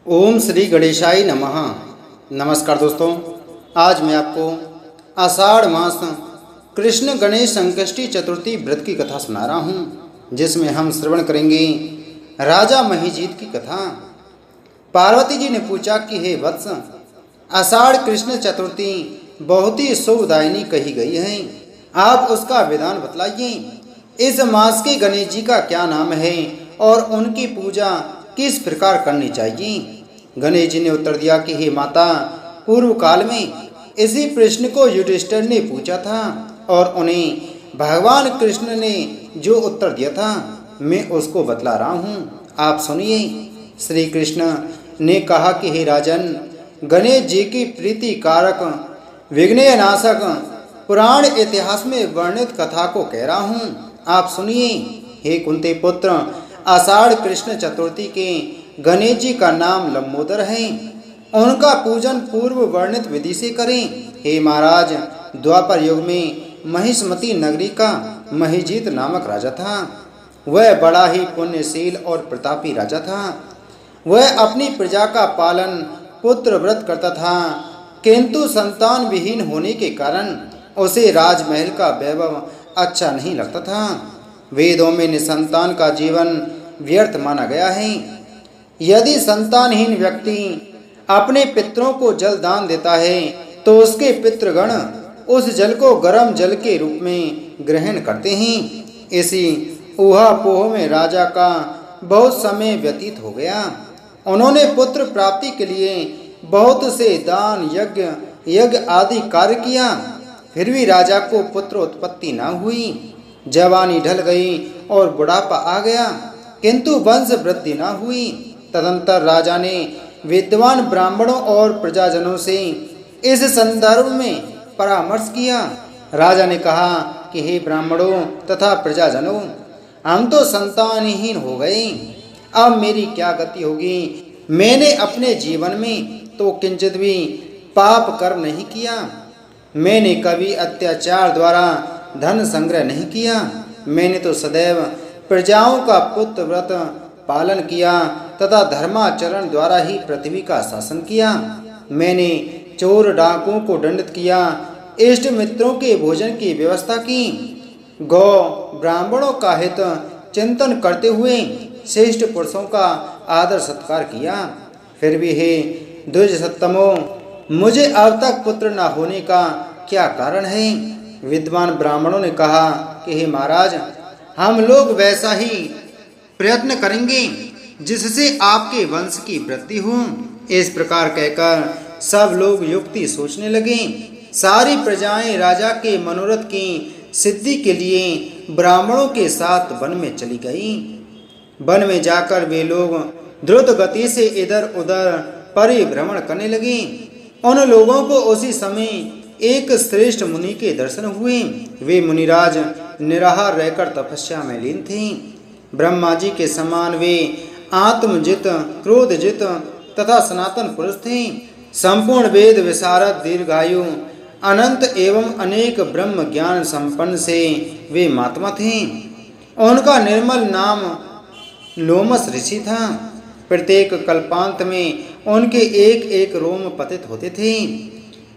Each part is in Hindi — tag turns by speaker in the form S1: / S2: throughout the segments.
S1: ओम श्री गणेशाय नमः। नमस्कार दोस्तों, आज मैं आपको आषाढ़ मास कृष्ण गणेश संकष्टी चतुर्थी व्रत की कथा सुना रहा हूँ, जिसमें हम श्रवण करेंगे राजा महिजीत की कथा। पार्वती जी ने पूछा कि हे वत्स, आषाढ़ कृष्ण चतुर्थी बहुत ही शुभदायिनी कही गई है, आप उसका विधान बतलाइए। इस मास के गणेश जी का क्या नाम है और उनकी पूजा किस प्रकार करनी चाहिए? गणेश जी ने उत्तर दिया कि हे माता, पूर्व काल में इसी प्रश्न को युधिष्ठिर ने पूछा था और उन्हें भगवान कृष्ण ने जो उत्तर दिया था मैं उसको बतला रहा हूँ, आप सुनिए। श्री कृष्ण ने कहा कि हे राजन, गणेश जी की प्रीति कारक विघ्न नाशक पुराण इतिहास में वर्णित कथा को कह रहा हूँ, आप सुनिए। हे कुंती पुत्र, आषाढ़ कृष्ण चतुर्थी के गणेश जी का नाम लंबोदर है, उनका पूजन पूर्व वर्णित विधि से करें। हे महाराज, द्वापर युग में महिष्मती नगरी का महिजीत नामक राजा था। वह बड़ा ही पुण्यशील और प्रतापी राजा था। वह अपनी प्रजा का पालन पुत्र व्रत करता था, किंतु संतान विहीन होने के कारण उसे राजमहल का वैभव अच्छा नहीं लगता था। वेदों में निसंतान का जीवन व्यर्थ माना गया है। यदि संतानहीन व्यक्ति अपने पितरों को जल दान देता है तो उसके पितृगण उस जल को गर्म जल के रूप में ग्रहण करते हैं। इसी ऊहापोह में राजा का बहुत समय व्यतीत हो गया। उन्होंने पुत्र प्राप्ति के लिए बहुत से दान यज्ञ आदि कार्य किया, फिर भी राजा को पुत्र उत्पत्ति न हुई। जवानी ढल गई और बुढ़ापा आ गया, किंतु वंश वृद्धि न हुई। तदंतर राजा ने विद्वान ब्राह्मणों और प्रजाजनों से इस संदर्भ में परामर्श किया। राजा ने कहा कि हे ब्राह्मणों तथा प्रजाजनों, हम तो संतानहीन हो गए, अब मेरी क्या गति होगी? मैंने अपने जीवन में तो किंचित भी पाप कर्म नहीं किया। मैंने कभी अत्याचार द्वारा धन संग्रह नहीं किया। मैंने तो सदैव प्रजाओं का पुत्र व्रत पालन किया तथा धर्माचरण द्वारा ही पृथ्वी का शासन किया। मैंने चोर डाकुओं को दंडित किया, इष्ट मित्रों के भोजन की व्यवस्था की, गौ ब्राह्मणों का हित चिंतन करते हुए श्रेष्ठ पुरुषों का आदर सत्कार किया। फिर भी हे द्विजसत्तमो, मुझे अब तक पुत्र न होने का क्या कारण है? विद्वान ब्राह्मणों ने कहा कि हे महाराज, हम लोग वैसा ही प्रयत्न करेंगे जिससे आपके वंश की वृद्धि हो। इस प्रकार कहकर सब लोग युक्ति सोचने लगे। सारी प्रजाएं राजा के मनोरथ की सिद्धि के लिए ब्राह्मणों के साथ वन में चली गईं। वन में जाकर वे लोग द्रुत गति से इधर उधर परिभ्रमण करने लगे। उन लोगों को उसी समय एक श्रेष्ठ मुनि के दर्शन हुए। वे मुनिराज निराहार रहकर तपस्या में लीन थे। ब्रह्मा जी के समान वे आत्मजित, क्रोधजित तथा सनातन पुरुष थे। संपूर्ण वेद विशारद, दीर्घायु, अनंत एवं अनेक ब्रह्म ज्ञान संपन्न से वे महात्मा थे। उनका निर्मल नाम लोमस ऋषि था। प्रत्येक कल्पांत में उनके एक एक रोम पतित होते थे,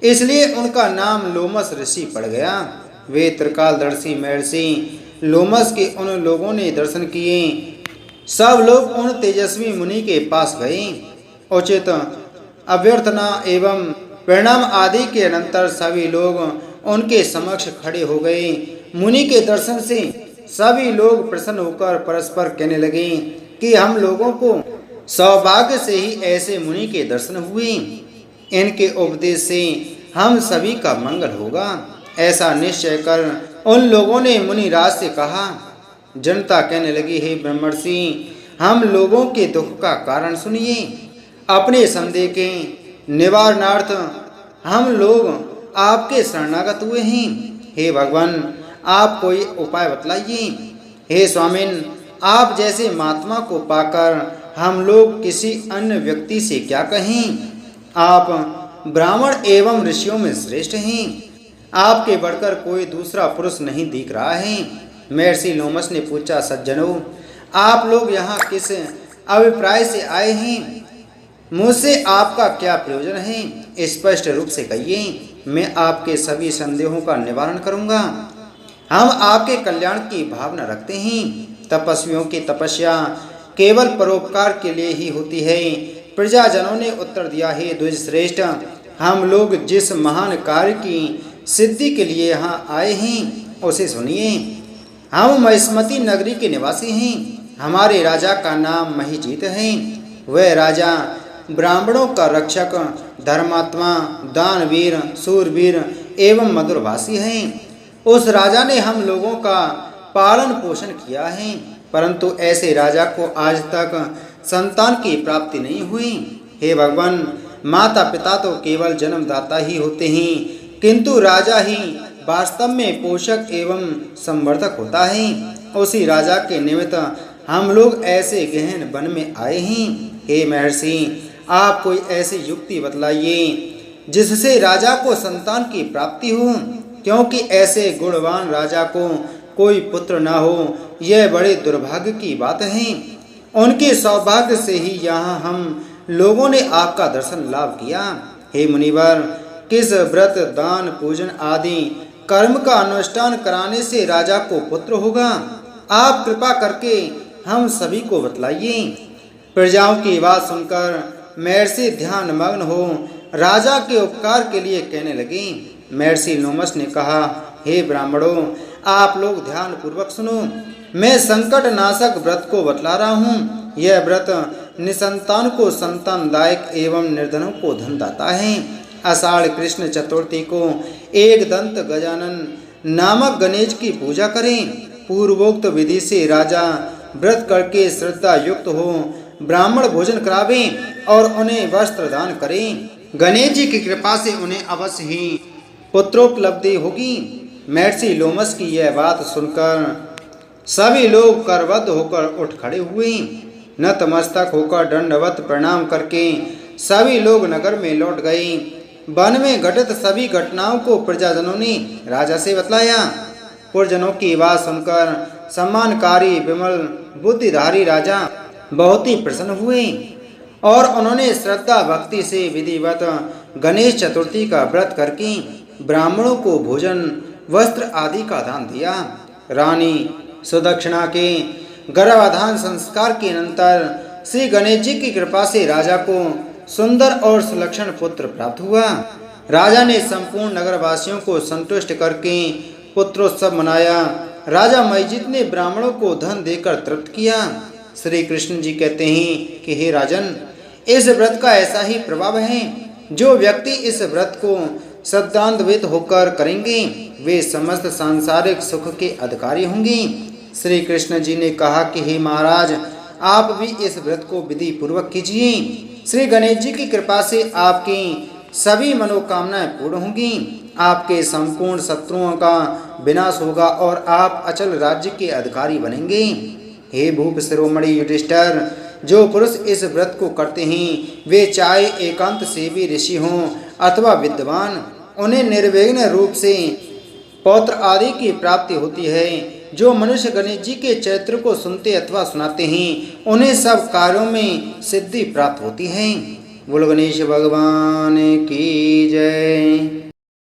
S1: इसलिए उनका नाम लोमस ऋषि पड़ गया। वे त्रिकालदर्शी महर्षि लोमस के उन लोगों ने दर्शन किए। सब लोग उन तेजस्वी मुनि के पास गए। उचित अभ्यर्थना एवं प्रणाम आदि के अनंतर सभी लोग उनके समक्ष खड़े हो गए। मुनि के दर्शन से सभी लोग प्रसन्न होकर परस्पर कहने लगे कि हम लोगों को सौभाग्य से ही ऐसे मुनि के दर्शन हुए। इनके उपदेश से हम सभी का मंगल होगा। ऐसा निश्चय कर उन लोगों ने मुनिराज से कहा। जनता कहने लगी, हे ब्रह्मर्षि, हम लोगों के दुख का कारण सुनिए। अपने संदेह के निवारणार्थ हम लोग आपके शरणागत हुए हैं। हे भगवान, आप कोई उपाय बतलाइए। हे स्वामिन, आप जैसे महात्मा को पाकर हम लोग किसी अन्य व्यक्ति से क्या कहें? आप ब्राह्मण एवं ऋषियों में श्रेष्ठ हैं। आपके बढ़कर कोई दूसरा पुरुष नहीं दिख रहा है। महर्षि लोमस ने पूछा, सज्जनों, आप लोग यहाँ किस अभिप्राय से आए हैं? मुझसे आपका क्या प्रयोजन है, स्पष्ट रूप से कहिए। मैं आपके सभी संदेहों का निवारण करूंगा। हम आपके कल्याण की भावना रखते हैं। तपस्वियों की तपस्या केवल परोपकार के लिए ही होती है। प्रजाजनों ने उत्तर दिया, हे द्विज श्रेष्ठ, हम लोग जिस महान कार्य की सिद्धि के लिए यहाँ आए हैं उसे सुनिए। हम महिष्मती नगरी के निवासी हैं। हमारे राजा का नाम महिजीत है। वह राजा ब्राह्मणों का रक्षक, धर्मात्मा, दानवीर, सूरवीर एवं मधुरभाषी है। उस राजा ने हम लोगों का पालन पोषण किया है, परंतु ऐसे राजा को आज तक संतान की प्राप्ति नहीं हुई। हे भगवान, माता पिता तो केवल जन्मदाता ही होते हैं, किंतु राजा ही वास्तव में पोषक एवं संवर्धक होता है। उसी राजा के निमित्त हम लोग ऐसे गहन वन में आए हैं। हे महर्षि, आप कोई ऐसी युक्ति बतलाइए जिससे राजा को संतान की प्राप्ति हो, क्योंकि ऐसे गुणवान राजा को कोई पुत्र न हो, यह बड़े दुर्भाग्य की बात है। उनके सौभाग्य से ही यहाँ हम लोगों ने आपका दर्शन लाभ किया। हे मुनिवर, किस व्रत, दान, पूजन आदि कर्म का अनुष्ठान कराने से राजा को पुत्र होगा? आप कृपा करके हम सभी को बतलाइए। प्रजाओं की बात सुनकर महर्षि ध्यान मग्न हो राजा के उपकार के लिए कहने लगे। महर्षि लोमस ने कहा, हे ब्राह्मणों, आप लोग ध्यान पूर्वक सुनो। मैं संकट नाशक व्रत को बतला रहा हूँ। यह व्रत निसंतान को संतानदायक एवं निर्धनों को धन दाता है। आषाढ़ कृष्ण चतुर्थी को एक दंत गजानन नामक गणेश की पूजा करें। पूर्वोक्त विधि से राजा व्रत करके श्रद्धा युक्त हो ब्राह्मण भोजन करावें और उन्हें वस्त्र दान करें। गणेश जी की कृपा से उन्हें अवश्य ही पुत्रोपलब्धि होगी। महर्षि लोमस की यह बात सुनकर सभी लोग करबद्ध होकर उठ खड़े हुए। नतमस्तक होकर दंडवत प्रणाम करके सभी लोग नगर में लौट गए। वन में घटित सभी घटनाओं को प्रजाजनों ने राजा से बतलाया। पुरजनों की बात सुनकर सम्मानकारी विमल बुद्धिधारी राजा बहुत ही प्रसन्न हुए और उन्होंने श्रद्धा भक्ति से विधिवत गणेश चतुर्थी का व्रत करके ब्राह्मणों को भोजन, वस्त्र आदि का दान दिया। रानी सुदक्षिणा के गर्भाधान संस्कार के अनंतर श्री गणेश जी की कृपा से राजा को सुंदर और सुलक्षण पुत्र प्राप्त हुआ। राजा ने संपूर्ण नगरवासियों को संतुष्ट करके पुत्रोत्सव मनाया। राजा महिजीत ने ब्राह्मणों को धन देकर तृप्त किया। श्री कृष्ण जी कहते हैं कि हे राजन, इस व्रत का ऐसा ही प्रभाव है। जो व्यक्ति इस व्रत को श्रद्धान्वित होकर करेंगे वे समस्त सांसारिक सुख के अधिकारी होंगे। श्री कृष्ण जी ने कहा कि हे महाराज, आप भी इस व्रत को विधि पूर्वक कीजिए। श्री गणेश जी की कृपा से आपकी सभी मनोकामनाएं पूर्ण होंगी। आपके संपूर्ण शत्रुओं का विनाश होगा और आप अचल राज्य के अधिकारी बनेंगे। हे भूप शिरोमणि युधिष्ठिर, जो पुरुष इस व्रत को करते हैं वे चाहे एकांत सेवी ऋषि हों अथवा विद्वान, उन्हें निर्विघ्न रूप से पौत्र आदि की प्राप्ति होती है। जो मनुष्य गणेश जी के चरित्र को सुनते अथवा सुनाते हैं उन्हें सब कार्यों में सिद्धि प्राप्त होती है। बोलो गणेश भगवान की जय।